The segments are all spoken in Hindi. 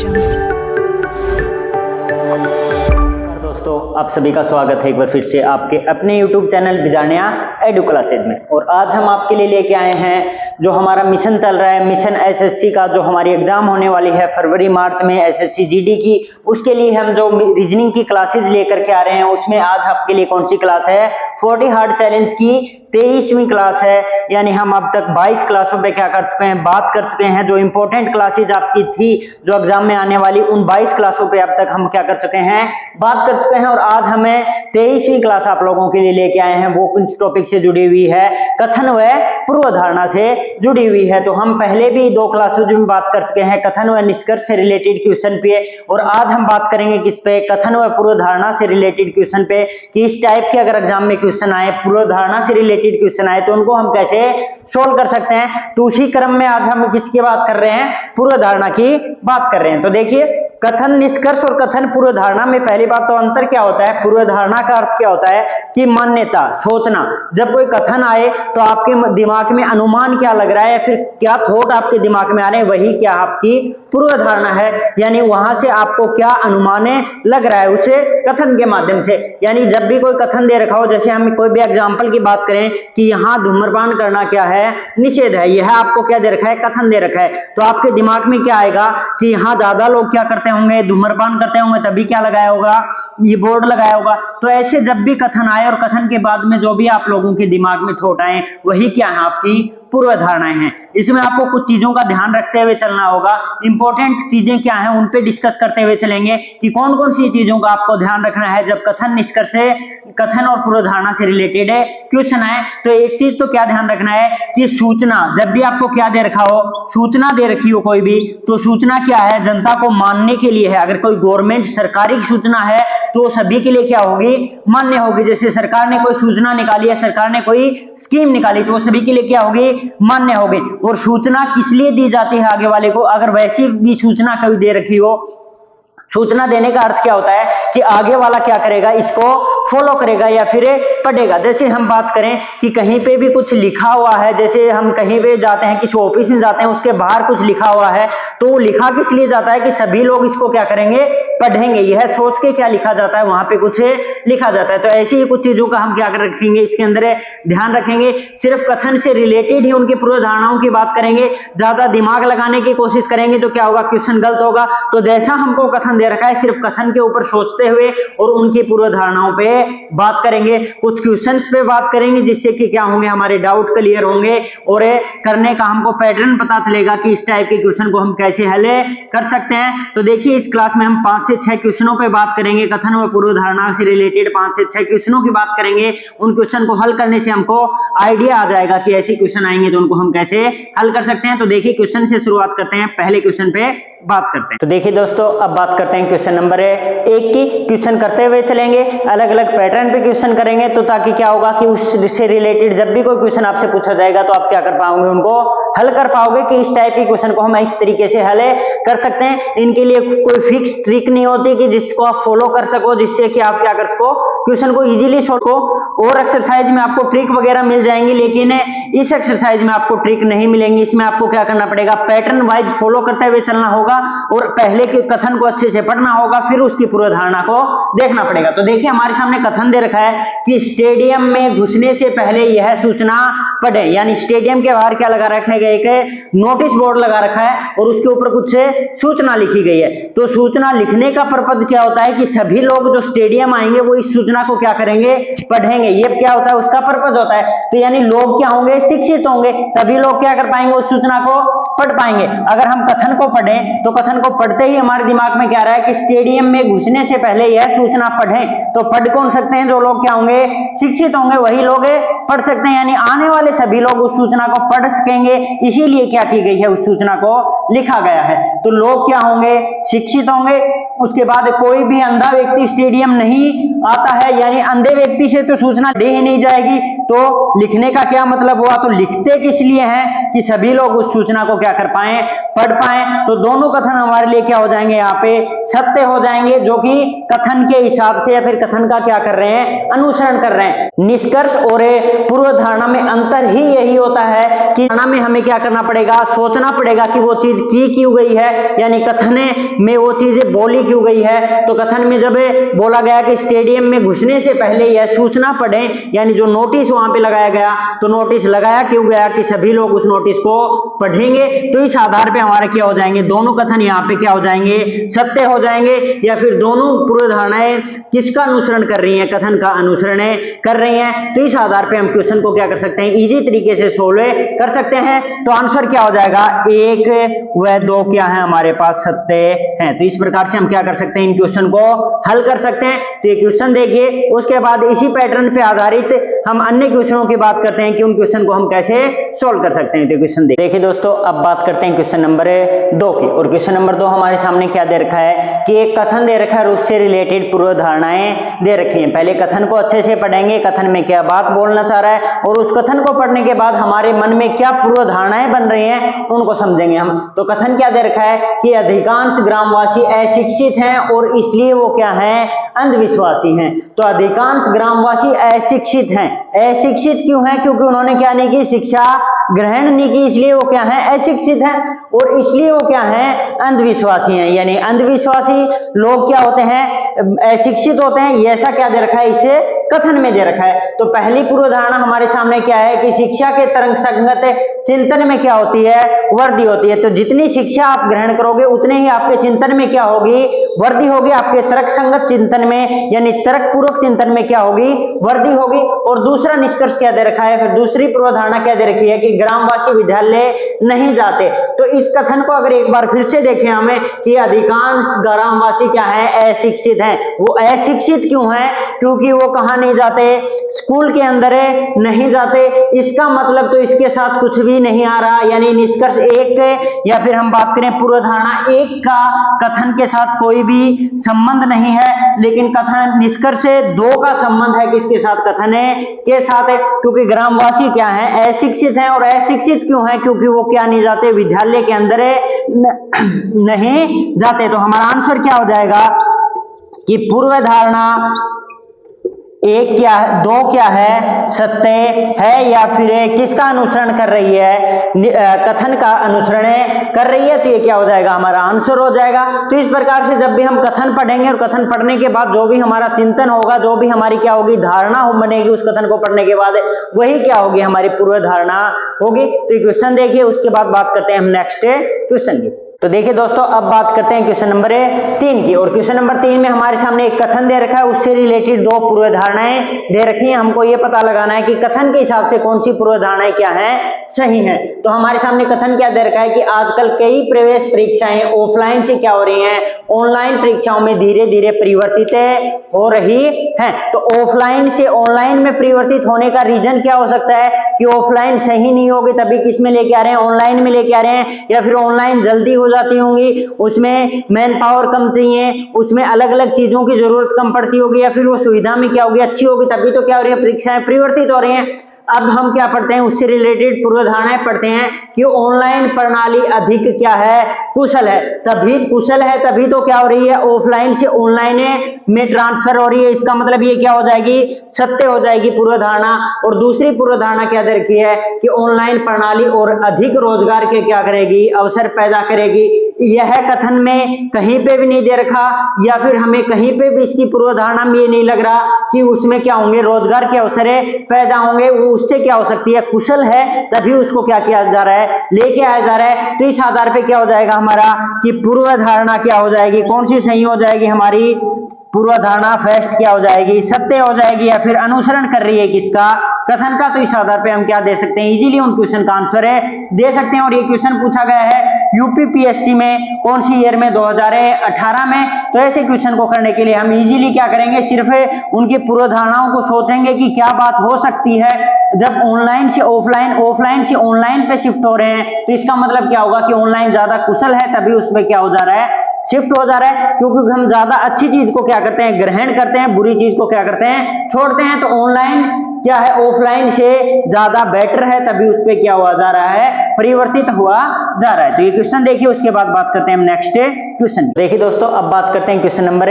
नमस्कार दोस्तों, आप सभी का स्वागत है एक बार फिर से आपके अपने YouTube channel Bijarnia edu classes में। और आज हम आपके लिए लेके आए हैं जो हमारा मिशन चल रहा है, मिशन एसएससी का, जो हमारी एग्जाम होने वाली है फरवरी मार्च में एसएससी जीडी की। उसके लिए हम जो रीजनिंग की क्लासेज लेकर के आ रहे हैं, उसमें आज आपके लिए कौन सी क्लास है? 40 हार्ड चैलेंज की 23वीं क्लास है। यानी हम अब तक 22 क्लासों पे क्या कर चुके हैं, बात कर चुके हैं। जो इंपॉर्टेंट क्लासेज आपकी थी जो एग्जाम में आने वाली, उन 22 क्लासों पे अब तक हम क्या कर चुके हैं, बात कर चुके हैं। और आज हमें 23वीं क्लास आप लोगों के लिए लेके आए हैं, वो किस टॉपिक से जुड़ी हुई है? कथन व पूर्व धारणा से जुड़ी हुई है। तो हम पहले भी 2 क्लासों में बात कर चुके हैं कथन व निष्कर्ष से रिलेटेड क्वेश्चन पे, और आज हम बात करेंगे किस पे? कथन व पूर्व धारणा से रिलेटेड क्वेश्चन पे, कि इस टाइप के अगर एग्जाम में क्वेश्चन आए, पूर्व धारणा से रिलेटेड क्वेश्चन आए, तो उनको हम कैसे सोल्व कर सकते हैं। तो उसी क्रम में आज हम किसकी बात कर रहे हैं? पूर्व धारणा की बात कर रहे हैं। तो देखिए, कथन निष्कर्ष और कथन पूर्व धारणा में पहली बात तो अंतर क्या होता है? पूर्व धारणा का अर्थ क्या होता है कि मान्यता, सोचना। जब कोई कथन आए तो आपके दिमाग में अनुमान क्या लग रहा है, या फिर क्या थॉट आपके दिमाग में आ रहे हैं, वही क्या आपकी पूर्व धारणा है। यानी वहां से आपको क्या अनुमान लग रहा है, उसे कथन के माध्यम से। यानी जब भी कोई कथन दे रखा हो, जैसे हम कोई भी एग्जांपल की बात करें कि यहाँ धूम्रपान करना क्या है? निषेध है। यह आपको क्या दे रखा है? कथन दे रखा है। तो आपके दिमाग में क्या आएगा कि यहाँ ज्यादा लोग क्या करते होंगे? धूम्रपान करते होंगे, तभी क्या लगाया होगा? ये बोर्ड लगाया होगा। तो ऐसे जब भी कथन आए और कथन के बाद में जो भी आप लोगों के दिमाग में थॉट आए, वही क्या है? आपकी पूर्व धारणाएं हैं। इसमें आपको कुछ चीजों का ध्यान रखते हुए चलना होगा। इंपॉर्टेंट चीजें क्या हैं, उन पे डिस्कस करते हुए चलेंगे कि कौन कौन सी चीजों का आपको ध्यान रखना है जब कथन निष्कर्ष से, कथन और पूर्व धारणा से रिलेटेड क्वेश्चन आए। तो एक चीज तो क्या ध्यान रखना है कि सूचना, जब भी आपको क्या दे रखा हो, सूचना दे रखी हो कोई भी, तो सूचना क्या है? जनता को मानने के लिए है। अगर कोई गवर्नमेंट सरकारी सूचना है तो सभी के लिए क्या होगी? मान्य होगी। जैसे सरकार ने कोई सूचना निकाली है, सरकार ने कोई स्कीम निकाली, तो वो सभी के लिए क्या होगी? मान्य होगी। और सूचना किस लिए दी जाती है आगे वाले को? अगर वैसी भी सूचना कभी दे रखी हो, सूचना देने का अर्थ क्या होता है कि आगे वाला क्या करेगा? इसको फॉलो करेगा या फिर पढ़ेगा। जैसे हम बात करें कि कहीं पे भी कुछ लिखा हुआ है, जैसे हम कहीं पे जाते हैं, किसी ऑफिस में जाते हैं, उसके बाहर कुछ लिखा हुआ है, तो लिखा किस लिए जाता है? कि सभी लोग इसको क्या करेंगे? पढ़ेंगे। यह सोच के क्या लिखा जाता है? वहां पे कुछ लिखा जाता है। तो ऐसी ही कुछ चीजों का हम क्या कर रखेंगे, इसके अंदर ध्यान रखेंगे। सिर्फ कथन से रिलेटेड ही उनकी पूर्व धारणाओं की बात करेंगे। ज्यादा दिमाग लगाने की कोशिश करेंगे तो क्या होगा? क्वेश्चन गलत होगा। तो जैसा हमको कथन दे रखा है, सिर्फ कथन के ऊपर सोचते हुए और उनकी पूर्व धारणाओं पे बात करेंगे। कुछ क्वेश्चंस पे बात करेंगे जिससे कि क्या होंगे? हमारे डाउट क्लियर होंगे और करने का हमको पैटर्न पता चलेगा कि इस टाइप के क्वेश्चन को हम कैसे हल कर सकते हैं। तो देखिए, इस क्लास में हम 5 से 6 क्वेश्चनों पे बात करेंगे। कथन व पूर्व धारणा से रिलेटेड 5 से 6 क्वेश्चनों की बात करेंगे। उन क्वेश्चन को हल करने से हमको आइडिया आ जाएगा कि ऐसे क्वेश्चन आएंगे तो उनको हम कैसे हल कर सकते हैं। तो देखिए, क्वेश्चन से शुरुआत करते हैं, पहले क्वेश्चन पे बात करते हैं। तो देखिए दोस्तों, अब बात करते हैं क्वेश्चन नंबर 1 की। क्वेश्चन करते हुए चलेंगे, अलग अलग पैटर्न पे क्वेश्चन करेंगे, तो ताकि क्या होगा कि उससे रिलेटेड जब भी कोई क्वेश्चन आपसे पूछा जाएगा तो आप क्या कर पाओगे? उनको हल कर पाओगे कि इस टाइप के क्वेश्चन को हम इस तरीके से हल कर सकते हैं। इनके लिए कोई फिक्स ट्रिक नहीं होती कि जिसको आप फॉलो कर सको, जिससे कि आप क्या कर सको? क्वेश्चन को इजीली सोल्व हो। और एक्सरसाइज में आपको ट्रिक वगैरह मिल जाएंगी, लेकिन इस एक्सरसाइज में आपको ट्रिक नहीं मिलेंगी। इसमें आपको क्या करना पड़ेगा? पैटर्न वाइज फॉलो करते हुए चलना होगा और पहले के कथन को अच्छे से पढ़ना होगा, फिर उसकी पूर्व धारणा को देखना पड़ेगा। तो देखिए, हमारे सामने कथन दे रखा है कि स्टेडियम में घुसने से पहले यह सूचना पढ़ें। यानी स्टेडियम के बाहर क्या लगा रखा है? एक नोटिस बोर्ड लगा रखा है और उसके ऊपर कुछ सूचना लिखी गई है। तो सूचना लिखने का पर्पज क्या होता है कि सभी लोग जो स्टेडियम आएंगे वो इस सूचना को क्या करेंगे? पढ़ेंगे। ये क्या होता है? उसका पर्पज होता है। तो यानी लोग क्या होंगे? शिक्षित होंगे, तभी लोग क्या कर पाएंगे? उस सूचना को पढ़ पाएंगे। अगर हम कथन को पढ़ें तो कथन को पढ़ते ही हमारे दिमाग में क्या आ रहा है कि स्टेडियम में घुसने से पहले यह सूचना पढ़ें। तो पढ़ कौन सकते हैं? जो लोग क्या होंगे? शिक्षित होंगे, वही लोग पढ़ सकते हैं। यानी आने वाले सभी लोग उस सूचना को पढ़ सकेंगे, इसीलिए क्या की गई है? उस सूचना को लिखा गया है। तो लोग क्या होंगे? शिक्षित होंगे। उसके बाद कोई भी अंधा व्यक्ति स्टेडियम नहीं आता है, यानी अंधे व्यक्ति से तो सूचना दी ही नहीं जाएगी। तो लिखने का क्या मतलब हुआ, तो लिखते किस लिए हैं कि सभी लोग उस सूचना को क्या कर पाए, पढ़ पाए। तो दोनों कथन हमारे लिए क्या हो जाएंगे, यहाँ पे सत्य हो जाएंगे, जो कि कथन के हिसाब से या फिर कथन का क्या कर रहे हैं, अनुसरण कर रहे हैं। निष्कर्ष और पूर्व धारणा में अंतर ही यही होता है कि धारणा में हमें क्या करना पड़ेगा, सोचना पड़ेगा कि वो चीज की क्यों गई है, यानी कथन में वो चीजें बोली क्यों गई है। तो कथन में जब बोला गया कि स्टेडियम में घुसने से पहले यह सूचना पढ़ें, यानी जो नोटिस वहां पे लगाया गया, तो नोटिस लगाया क्यों गया कि सभी लोग उस नोटिस को पढ़ेंगे। तो इस आधार पे हमारे क्या हो जाएंगे, दोनों कथन यहाँ पे क्या हो जाएंगे, सत्य हो जाएंगे। या फिर दोनों पूर्व धारणाएं किसका अनुसरण कर रही हैं, कथन का अनुसरण कर रही हैं। तो इस आधार पे हम क्वेश्चन को क्या कर सकते हैं, इजी तरीके से सोल्व कर सकते हैं। तो आंसर क्या हो जाएगा, 1 व 2 क्या है हमारे पास, सत्य है। तो इस प्रकार से हम क्या कर सकते हैं, इन क्वेश्चन को हल कर सकते हैं। तो ये क्वेश्चन देखिए, उसके बाद इसी पैटर्न पे आधारित हम अन्य क्वेश्चनों की बात करते हैं कि उन क्वेश्चन को हम कैसे सोल्व कर सकते हैं। तो क्वेश्चन देखिए दोस्तों, अब बात करते हैं क्वेश्चन नंबर 2 की। और क्वेश्चन नंबर 2 हमारे सामने क्या दे रखा है कि एक कथन दे रखा है और उससे रिलेटेड पूर्व धारणाएं दे रखी हैं। पहले कथन को अच्छे से पढ़ेंगे, कथन में क्या बात बोलना चाह रहा है, और उस कथन को पढ़ने के बाद हमारे मन में क्या पूर्व धारणाएं बन रही हैं उनको समझेंगे हम। तो कथन क्या दे रखा है कि अधिकांश ग्रामवासी अशिक्षित हैं और इसलिए वो क्या हैं, अंधविश्वासी हैं। तो अधिकांश ग्रामवासी अशिक्षित हैं। अशिक्षित क्यों हैं, क्योंकि उन्होंने क्या नहीं की, शिक्षा ग्रहण नहीं की, इसलिए वो क्या है, अशिक्षित हैं। और इसलिए वो क्या है, अंधविश्वासी हैं। यानी अंधविश्वासी लोग क्या होते हैं, अशिक्षित होते हैं। ये ऐसा क्या दे रखा है, इसे कथन में दे रखा है। तो पहली पूर्व धारणा हमारे सामने क्या है कि शिक्षा के तरंग संगत चिंतन में क्या होती है, वृद्धि होती है। तो जितनी शिक्षा आप ग्रहण करोगे उतने ही आपके चिंतन में क्या होगी, वृद्धि होगी। आपके तर्क संगत चिंतन में यानी तर्क पूर्वक चिंतन में क्या होगी, वृद्धि होगी। और दूसरा निष्कर्ष क्या दे रखा है, फिर दूसरी पूर्व धारणा क्या दे रखी है कि ग्रामवासी विद्यालय नहीं जाते। तो इस कथन को अगर एक बार फिर से देखें हमें कि अधिकांश ग्रामवासी क्या है, अशिक्षित हैं। वो अशिक्षित क्यों हैं, क्योंकि वो कहां नहीं जाते, स्कूल के अंदर नहीं जाते। इसका मतलब तो इसके साथ कुछ भी नहीं आ रहा, यानी निष्कर्ष 1 या फिर हम बात करें पूर्व धारणा 1 का कथन के साथ कोई भी संबंध नहीं है। लेकिन कथन निष्कर्ष 2 का संबंध है किसके साथ, कथन के साथ है। क्योंकि ग्रामवासी क्या है, अशिक्षित हैं। और अशिक्षित क्यों है, क्योंकि वो क्या नहीं जाते, विद्यालय के अंदर नहीं जाते। तो हमारा आंसर क्या हो जाएगा कि पूर्व धारणा 1 क्या है, 2 क्या है, सत्य है। या फिर किसका अनुसरण कर रही है, कथन का अनुसरण कर रही है। तो ये क्या हो जाएगा, हमारा आंसर हो जाएगा। तो इस प्रकार से जब भी हम कथन पढ़ेंगे और कथन पढ़ने के बाद जो भी हमारा चिंतन होगा, जो भी हमारी क्या होगी, धारणा बनेगी उस कथन को पढ़ने के बाद, वही क्या होगी, हमारी पूर्व धारणा होगी। तो क्वेश्चन देखिए, उसके बाद बात करते हैं हम नेक्स्ट क्वेश्चन की। तो देखिए दोस्तों, अब बात करते हैं क्वेश्चन नंबर 3 की। और क्वेश्चन नंबर 3 में हमारे सामने एक कथन दे रखा है, उससे रिलेटेड 2 पूर्व धारणाएं दे रखी हैं। हमको ये पता लगाना है कि कथन के हिसाब से कौन सी पूर्व धारणाएं क्या है, सही है। तो हमारे सामने कथन क्या दे रखा है कि आजकल कई प्रवेश परीक्षाएं ऑफलाइन से क्या हो रही हैं, ऑनलाइन परीक्षाओं में धीरे धीरे परिवर्तित हो रही हैं। तो ऑफलाइन से ऑनलाइन में परिवर्तित होने का रीजन क्या हो सकता है कि ऑफलाइन सही नहीं होगी, तभी किस में लेके आ रहे हैं, ऑनलाइन में लेके आ रहे हैं। या फिर ऑनलाइन जल्दी हो जाती होंगी, उसमें मैन पावर कम चाहिए, उसमें अलग अलग चीजों की जरूरत कम पड़ती होगी, या फिर वो सुविधा में क्या होगी, अच्छी होगी, तभी तो क्या हो रही है, परीक्षाएं परिवर्तित हो रही हैं। अब हम क्या पढ़ते हैं, उससे रिलेटेड पूर्व धारणाएं पढ़ते हैं कि ऑनलाइन प्रणाली अधिक क्या है, कुशल है। तभी कुशल है, तभी तो क्या हो रही है, ऑफलाइन से ऑनलाइन में ट्रांसफर हो रही है। इसका मतलब ये क्या हो जाएगी, सत्य हो जाएगी पूर्व धारणा। और दूसरी पूर्व धारणा क्या दे रखी है कि ऑनलाइन प्रणाली और अधिक रोजगार के क्या करेगी, अवसर पैदा करेगी। यह कथन में कहीं पे भी नहीं दे रखा, या फिर हमें कहीं पे भी इसकी पूर्व धारणा में ये नहीं लग रहा कि उसमें क्या होंगे, रोजगार के अवसर पैदा होंगे। वो उससे क्या हो सकती है, कुशल है, तभी उसको क्या किया जा रहा है, लेके आया जा रहा है। तो इस आधार पे क्या हो जाएगा हमारा कि पूर्व धारणा क्या हो जाएगी, कौन सी सही हो जाएगी, हमारी पूर्व धारणा फर्स्ट क्या हो जाएगी, सत्य हो जाएगी। या फिर अनुसरण कर रही है किसका, कथन का। तो इस आधार पे हम क्या दे सकते हैं, इजीली उन क्वेश्चन का आंसर दे सकते हैं। और ये क्वेश्चन पूछा गया है यूपीपीएससी में, कौन सी ईयर में, 2018 में। तो ऐसे क्वेश्चन को करने के लिए हम इजीली क्या करेंगे, सिर्फ उनकी पूर्व धारणाओं को सोचेंगे कि क्या बात हो सकती है जब ऑनलाइन से ऑफलाइन, ऑफलाइन से ऑनलाइन पे शिफ्ट हो रहे हैं। तो इसका मतलब क्या होगा कि ऑनलाइन ज्यादा कुशल है, तभी उसमें क्या हो जा रहा है, शिफ्ट हो जा रहा है। क्योंकि हम ज्यादा अच्छी चीज को क्या करते हैं, ग्रहण करते हैं, बुरी चीज को क्या करते हैं, छोड़ते हैं। तो ऑनलाइन क्या है, ऑफलाइन से ज्यादा बेटर है, तभी उस पे क्या हुआ जा रहा है, परिवर्तित हुआ जा रहा है। तो ये क्वेश्चन देखिए, उसके बाद बात करते हैं हम नेक्स्ट क्वेश्चन। देखिए दोस्तों, अब बात करते हैं क्वेश्चन नंबर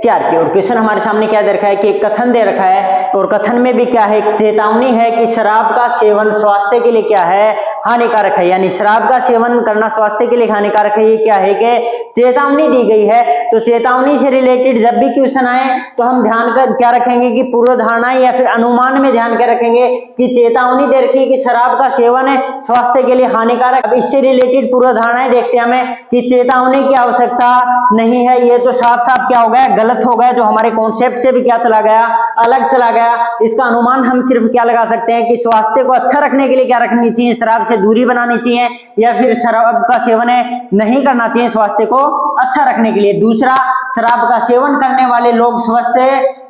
4 की। और क्वेश्चन हमारे सामने क्या दे रखा है कि एक कथन दे रखा है, और कथन में भी क्या है, एक चेतावनी है कि शराब का सेवन स्वास्थ्य के लिए क्या है, हानिकारक है। यानी शराब का सेवन करना स्वास्थ्य के लिए हानिकारक है, ये क्या है कि चेतावनी दी गई है। तो चेतावनी से रिलेटेड जब भी क्वेश्चन आए तो हम ध्यान कर क्या रखेंगे कि पूर्व धारणा या फिर अनुमान में ध्यान क्या रखेंगे कि चेतावनी दे रखी है कि शराब का सेवन है स्वास्थ्य के लिए हानिकारक। अब इससे रिलेटेड पूर्व धारणाएं देखते हैं हमें कि चेतावनी की आवश्यकता नहीं है। ये तो साफ साफ क्या हो गया, गलत हो गया, जो हमारे कॉन्सेप्ट से भी क्या चला गया, अलग चला गया। इसका अनुमान हम सिर्फ क्या लगा सकते हैं कि स्वास्थ्य को अच्छा रखने के लिए क्या रखनी चाहिए, शराब से दूरी बनानी चाहिए, या फिर शराब का सेवन नहीं करना चाहिए स्वास्थ्य को अच्छा रखने के लिए। दूसरा, शराब का सेवन करने वाले लोग स्वस्थ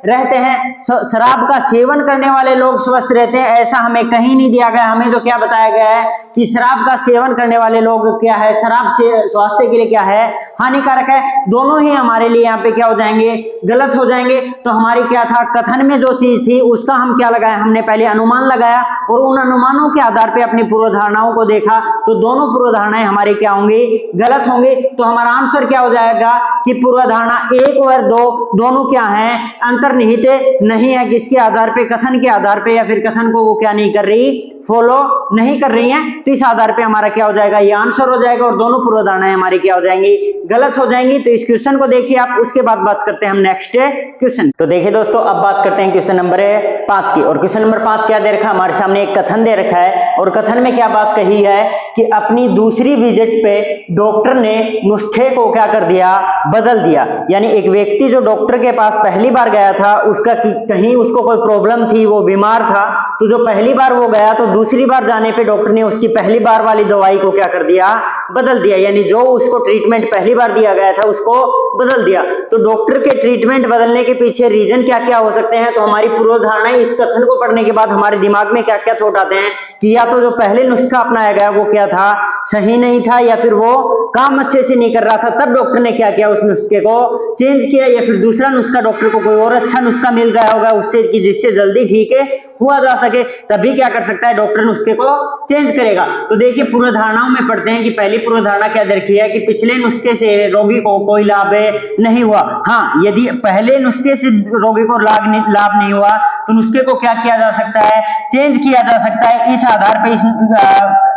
रहते हैं, शराब का सेवन करने वाले लोग स्वस्थ रहते हैं, ऐसा हमें कहीं नहीं दिया गया। हमें तो क्या बताया गया है कि शराब का सेवन करने वाले लोग क्या है, शराब से स्वास्थ्य के लिए क्या है, हानिकारक है। दोनों ही हमारे लिए यहाँ पे क्या हो जाएंगे, गलत हो जाएंगे। तो हमारी क्या था, कथन में जो चीज थी उसका हम क्या लगाया, हमने पहले अनुमान लगाया और उन अनुमानों के आधार पे अपनी पूर्व धारणाओं को देखा, तो दोनों पूर्व धारणाएं हमारी क्या होंगी, गलत होंगी। तो हमारा आंसर क्या हो जाएगा कि पूर्व धारणा 1 और 2 दोनों क्या है, अंतर्निहित नहीं है। किसके आधार पे, कथन के आधार पे, या फिर कथन को वो क्या नहीं कर रही, फॉलो नहीं कर रही है। तो इस आधार पे हमारा क्या हो जाएगा, ये आंसर हो जाएगा, और दोनों पूर्व धारणाएं हमारी क्या हो जाएंगी, गलत हो जाएंगी। तो इस क्वेश्चन को देखिए आप, उसके बाद बात करते हैं हम नेक्स्ट क्वेश्चन। तो देखिए दोस्तों, अब बात करते हैं क्वेश्चन नंबर 5 की। और क्वेश्चन नंबर 5 क्या दे रखा है, हमारे सामने एक कथन दे रखा है, और कथन में क्या बात कही है कि अपनी दूसरी विजिट पे डॉक्टर ने नुस्खे को क्या कर दिया, बदल दिया। यानी एक व्यक्ति जो डॉक्टर के पास पहली बार गया था, उसका कहीं उसको कोई प्रॉब्लम थी, वो बीमार था, तो जो पहली बार वो गया तो दूसरी बार जाने पे डॉक्टर ने उसकी पहली बार वाली दवाई को क्या कर दिया, बदल दिया। यानी जो उसको ट्रीटमेंट पहली बार दिया गया था उसको बदल दिया। तो डॉक्टर के ट्रीटमेंट बदलने के पीछे रीजन क्या क्या हो सकते हैं, तो हमारी पूर्व धारणाएं इस कथन को पढ़ने के बाद हमारे दिमाग में क्या क्या थॉट आते हैं कि या तो जो पहले नुस्खा अपनाया गया वो क्या था, सही नहीं था, या फिर वो काम अच्छे से नहीं कर रहा था, तब डॉक्टर ने क्या किया, उस नुस्खे को चेंज किया, या फिर दूसरा नुस्खा डॉक्टर को कोई और अच्छा नुस्खा मिल गया होगा उससे कि जिससे जल्दी ठीक हुआ जा सके, तभी क्या कर सकता है, डॉक्टर नुस्खे को चेंज करेगा। तो देखिए पूर्व धारणाओं में पढ़ते हैं कि पहली पूर्व धारणा क्या दे रखी है कि पिछले नुस्खे से रोगी को कोई लाभ नहीं हुआ। हाँ, यदि पहले नुस्खे से रोगी को लाभ नहीं हुआ तो नुस्खे को क्या किया जा सकता है, चेंज किया जा सकता है। इस आधार पर इस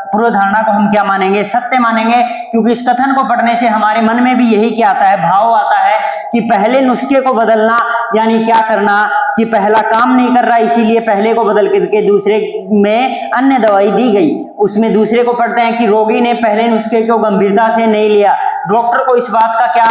पूर्व धारणा को हम क्या मानेंगे, सत्य मानेंगे, क्योंकि इस कथन को पढ़ने से हमारे मन में भी यही क्या आता है, भाव आता है कि पहले नुस्खे को बदलना, यानी क्या करना कि पहला काम नहीं कर रहा, इसीलिए पहले को बदल करके दूसरे में अन्य दवाई दी गई। उसमें दूसरे को पढ़ते हैं कि रोगी ने पहले नुस्खे को गंभीरता से नहीं लिया। डॉक्टर को इस बात का क्या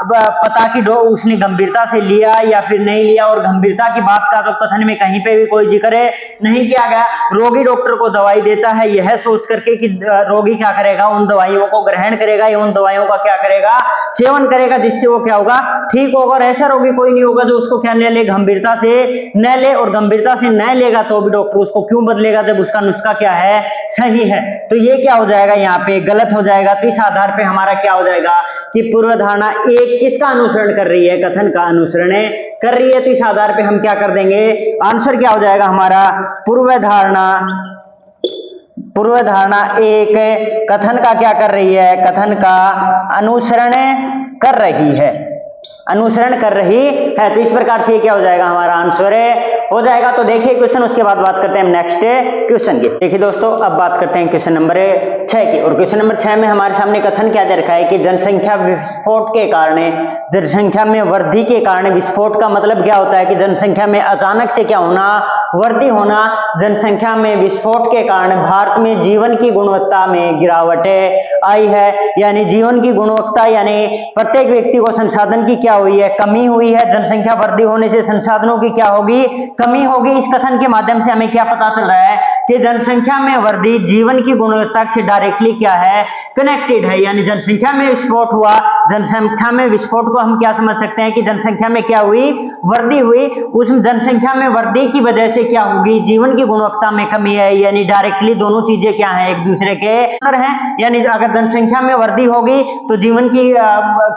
पता कि उसने गंभीरता से लिया या फिर नहीं लिया, और गंभीरता की बात का तो कथन में कहीं पे भी कोई जिक्र नहीं किया गया। रोगी डॉक्टर को दवाई देता है यह सोच करके कि रोगी क्या करेगा, उन दवाइयों को ग्रहण करेगा या उन दवाइयों का क्या करेगा, सेवन करेगा, जिससे वो क्या होगा, ठीक होगा। और ऐसा रोगी कोई नहीं होगा जो उसको क्या न ले, गंभीरता से न ले। और गंभीरता से न लेगा तो भी डॉक्टर उसको क्यों बदलेगा, जब उसका नुस्खा क्या है, सही है। तो ये क्या हो जाएगा, यहाँ पे गलत हो जाएगा। तो इस आधार पे हमारा क्या हो जाएगा कि पूर्व धारणा 1 किसका अनुसरण कर रही है, कथन का अनुसरण कर रही है। तो इस आधार पे हम क्या कर देंगे, आंसर क्या हो जाएगा हमारा, पूर्व धारणा 1 कथन का क्या कर रही है, कथन का अनुसरण कर रही है, अनुसरण कर रही है। तो इस प्रकार से क्या हो जाएगा, हमारा आंसर हो जाएगा। तो देखिए क्वेश्चन, उसके बाद बात करते हैं हम नेक्स्ट क्वेश्चन की। देखिए दोस्तों, अब बात करते हैं क्वेश्चन नंबर 6 की। और क्वेश्चन नंबर 6 में हमारे सामने कथन क्या दे रखा है कि जनसंख्या विस्फोट के कारण, जनसंख्या में वृद्धि के कारण, विस्फोट का मतलब क्या होता है कि जनसंख्या में अचानक से क्या होना, वृद्धि होना। जनसंख्या में विस्फोट के कारण भारत में जीवन की गुणवत्ता में गिरावट आई है। यानी जीवन की गुणवत्ता, यानी प्रत्येक व्यक्ति को संसाधन की क्या हुई है, कमी हुई है। जनसंख्या वृद्धि होने से संसाधनों की क्या होगी, कमी होगी। इस कथन के माध्यम से हमें क्या पता चल रहा है कि जनसंख्या में वृद्धि जीवन की गुणवत्ता से डायरेक्टली क्या है, कनेक्टेड है। यानी जनसंख्या में विस्फोट हुआ, जनसंख्या में विस्फोट को हम क्या समझ सकते हैं कि जनसंख्या में क्या हुई, वृद्धि हुई, उस जनसंख्या में वृद्धि की वजह से क्या होगी, जीवन की गुणवत्ता में कमी है। यानी डायरेक्टली दोनों चीजें क्या हैं, एक दूसरे के अंदर हैं। यानी अगर जनसंख्या में वृद्धि होगी तो जीवन की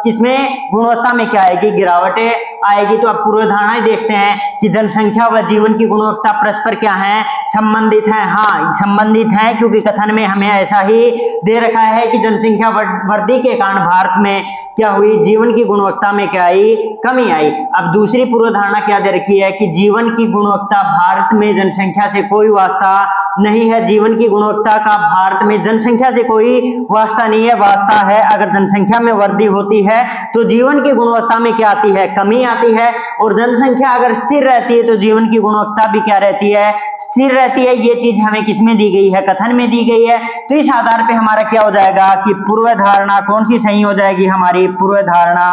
किसमें गुणवत्ता में क्या आएगी, गिरावट आएगी। तो अब पूर्वधारणाएं देखते हैं कि जनसंख्या व जीवन की गुणवत्ता परस्पर क्या है, संबंधित है। हाँ, संबंधित है, क्योंकि कथन में हमें ऐसा ही दे रखा है कि जनसंख्या वृद्धि के कारण भारत में क्या हुई, जीवन की गुणवत्ता में क्या आई, कमी आई। अब दूसरी पूर्वधारणा क्या दे रखी है कि जीवन की गुणवत्ता भारत में जनसंख्या से कोई वास्ता नहीं है। जीवन की गुणवत्ता का भारत में जनसंख्या से कोई वास्ता नहीं है, वास्ता है अगर जनसंख्या में वृद्धि होती है तो जीवन की गुणवत्ता में क्या आती है, कमी आती है। और जनसंख्या अगर स्थिर रहती है तो जीवन की गुणवत्ता भी क्या रहती है, स्थिर रहती है। ये चीज हमें किसमें दी गई है, कथन में दी गई है। तो इस आधार पे हमारा क्या हो जाएगा कि पूर्वधारणा कौन सी सही हो जाएगी, हमारी पूर्वधारणा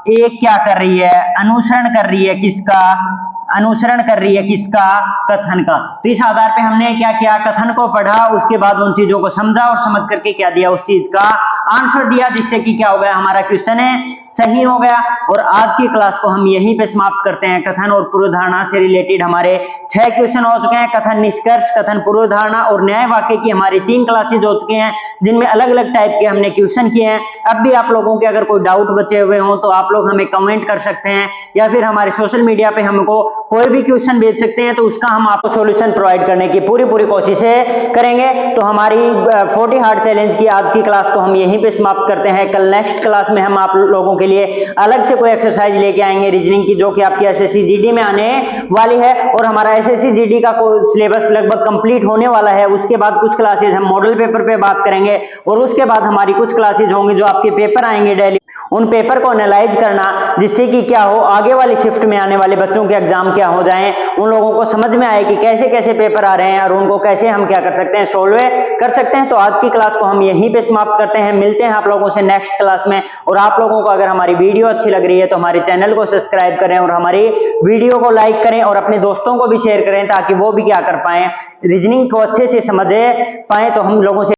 एक क्या कर रही है, अनुसरण कर रही है किसका, अनुसरण कर रही है किसका, कथन का। तो इस आधार पे हमने क्या किया, कथन को पढ़ा, उसके बाद उन चीजों को समझा और समझ करके क्या दिया, उस चीज का आंसर दिया, जिससे कि क्या हो गया, हमारा क्वेश्चन है सही हो गया। और आज की क्लास को हम यहीं पे समाप्त करते हैं। कथन और पूर्वधारणा से रिलेटेड हमारे 6 क्वेश्चन हो चुके हैं। कथन निष्कर्ष, कथन पूर्वधारणा और न्याय वाक्य की हमारी 3 क्लासेज हो चुकी हैं, जिनमें अलग अलग टाइप के हमने क्वेश्चन किए हैं। अब भी आप लोगों के अगर कोई डाउट बचे हुए हो तो आप लोग हमें कमेंट कर सकते हैं, या फिर हमारे सोशल मीडिया पे हमको कोई भी क्वेश्चन भेज सकते हैं, तो उसका हम आपको सॉल्यूशन प्रोवाइड करने की पूरी कोशिशें करेंगे। तो हमारी 40 हार्ड चैलेंज की आज की क्लास को हम यहीं पे समाप्त करते हैं। कल नेक्स्ट क्लास में हम आप लोगों के लिए अलग से कोई एक्सरसाइज लेके आएंगे रीजनिंग की, जो कि आपकी एसएससी जीडी में आने वाली है। और हमारा एसएससी जीडी का सिलेबस लगभग कंप्लीट होने वाला है। उसके बाद कुछ क्लासेज हम मॉडल पेपर पे बात करेंगे, और उसके बाद हमारी कुछ क्लासेज होंगी जो आपके पेपर आएंगे डेली, उन पेपर को एनालाइज करना, जिससे कि क्या हो, आगे वाली शिफ्ट में आने वाले बच्चों के एग्जाम क्या हो जाएं, उन लोगों को समझ में आए कि कैसे कैसे पेपर आ रहे हैं और उनको कैसे हम क्या कर सकते हैं, सोल्व कर सकते हैं। तो आज की क्लास को हम यहीं पे समाप्त करते हैं। मिलते हैं आप लोगों से नेक्स्ट क्लास में। और आप लोगों को अगर हमारी वीडियो अच्छी लग रही है तो हमारे चैनल को सब्सक्राइब करें और हमारी वीडियो को लाइक करें और अपने दोस्तों को भी शेयर करें, ताकि वो भी क्या कर पाए, रीजनिंग को अच्छे से समझ पाए। तो हम लोगों से